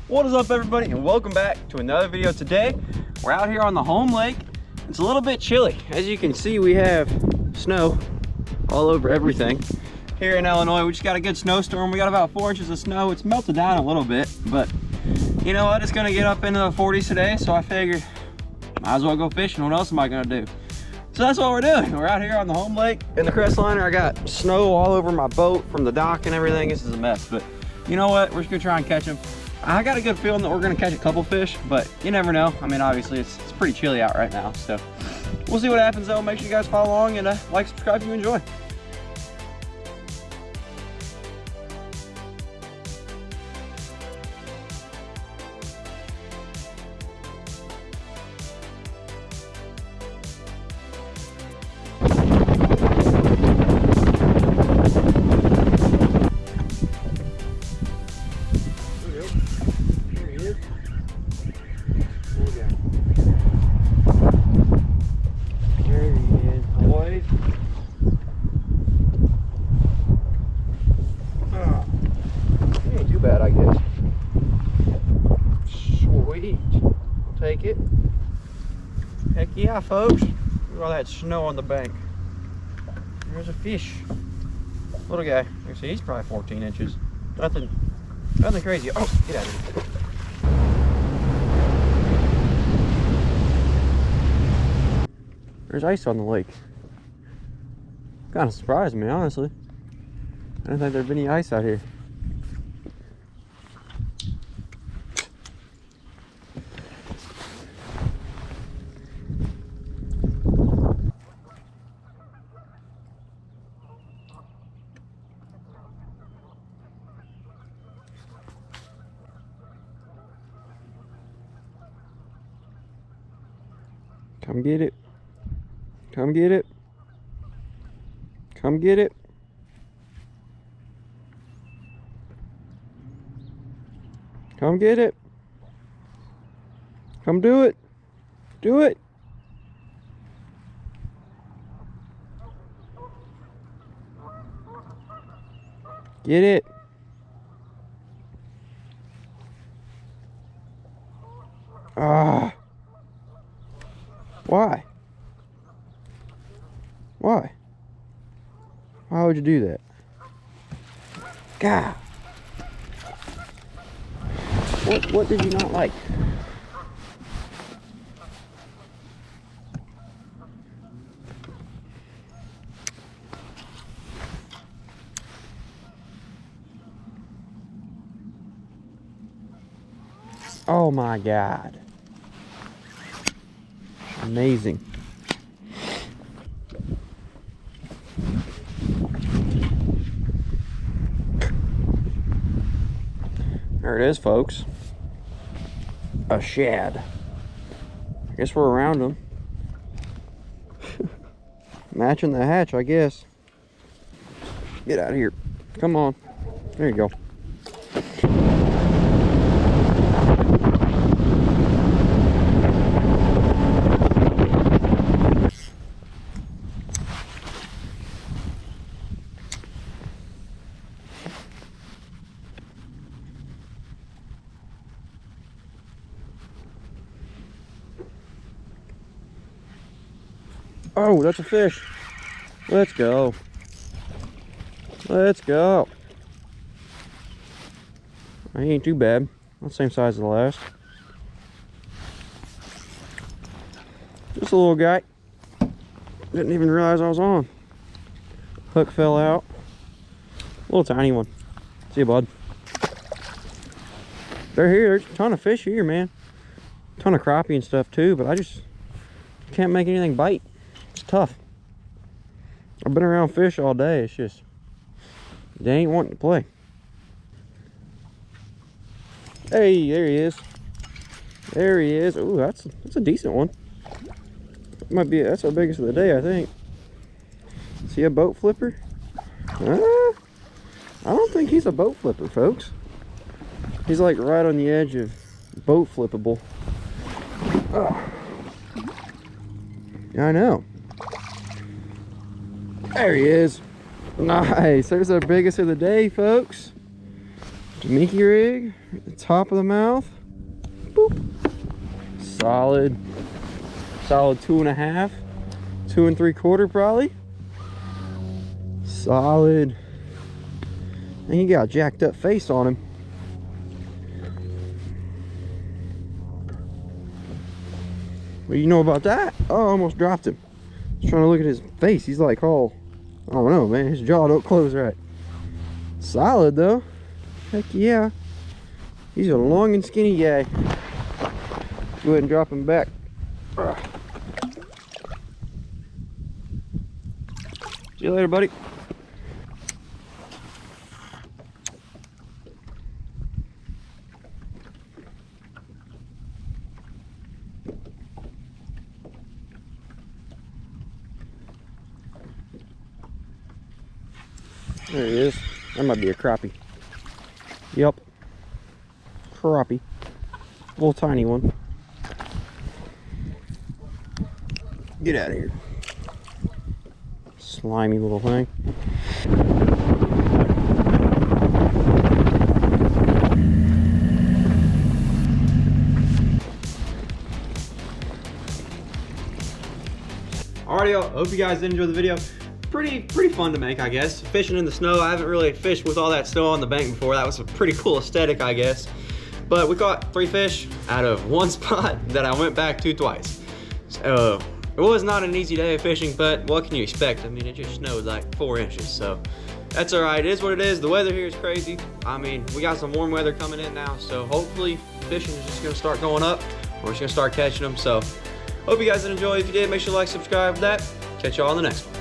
What is up, everybody, and welcome back to another video. Today we're out here on the home lake. It's a little bit chilly. As you can see, we have snow all over everything here in Illinois. We just got a good snowstorm. We got about 4 inches of snow. It's melted down a little bit, but you know what, it's gonna get up into the 40s today, so I figured might as well go fishing. What else am I gonna do? So that's what we're doing. We're out here on the home lake in the Crestliner. I got snow all over my boat from the dock and everything. This is a mess, but you know what, we're just gonna try and catch them. I got a good feeling that we're gonna catch a couple fish, but you never know. I mean, obviously it's pretty chilly out right now, so we'll see what happens though. Make sure you guys follow along and like, subscribe if you enjoy. I guess. Sweet. Take it. Heck yeah, folks. Look at all that snow on the bank. There's a fish. Little guy. You see, he's probably 14 inches. Nothing crazy. Oh, get out of here. There's ice on the lake. Kind of surprised me, honestly. I didn't think there'd be any ice out here. Come get it. Come get it. Come get it. Come get it. Come do it. Do it. Get it. Ah. Why? Why? Why would you do that? God. What did you not like? Oh my God. Amazing. There it is, folks. A shad. I guess we're around them. Matching the hatch, I guess. Get out of here. Come on. There you go. Oh, that's a fish. Let's go. Let's go. He ain't too bad. Not the same size as the last. Just a little guy. Didn't even realize I was on. Hook fell out. Little tiny one. See you, bud. They're here. There's a ton of fish here, man. A ton of crappie and stuff too, but I just can't make anything bite. It's tough. I've been around fish all day. It's just they ain't wanting to play. Hey, there he is. There he is. Ooh, that's a decent one. That's our biggest of the day, I think. See a boat flipper? I don't think he's a boat flipper, folks. He's like right on the edge of boat flippable. Oh. Yeah, I know. There he is. Nice. There's our biggest of the day, folks. Minky rig at the top of the mouth. Boop. Solid 2.5, 2 3/4 probably. Solid. And he got a jacked up face on him. What do you know about that? Oh, I almost dropped him. I was trying to look at his face. He's like, oh, I don't know, man. His jaw don't close right. Solid though. Heck yeah. He's a long and skinny guy. Go ahead and drop him back. See you later, buddy. There he is. That might be a crappie. Yep. Crappie. Little tiny one. Get out of here. Slimy little thing. Alrighty, y'all. Hope you guys did enjoy the video. Pretty fun to make, I guess. Fishing in the snow. I haven't really fished with all that snow on the bank before. That was a pretty cool aesthetic, I guess. But we caught 3 fish out of 1 spot that I went back to twice. So it was not an easy day of fishing, but what can you expect? I mean, it just snowed like 4 inches, so that's all right. It is what it is. The weather here is crazy. I mean, we got some warm weather coming in now, so hopefully fishing is just gonna start going up. We're just gonna start catching them. So hope you guys did enjoy. If you did, make sure to like, subscribe, that. Catch y'all on the next one.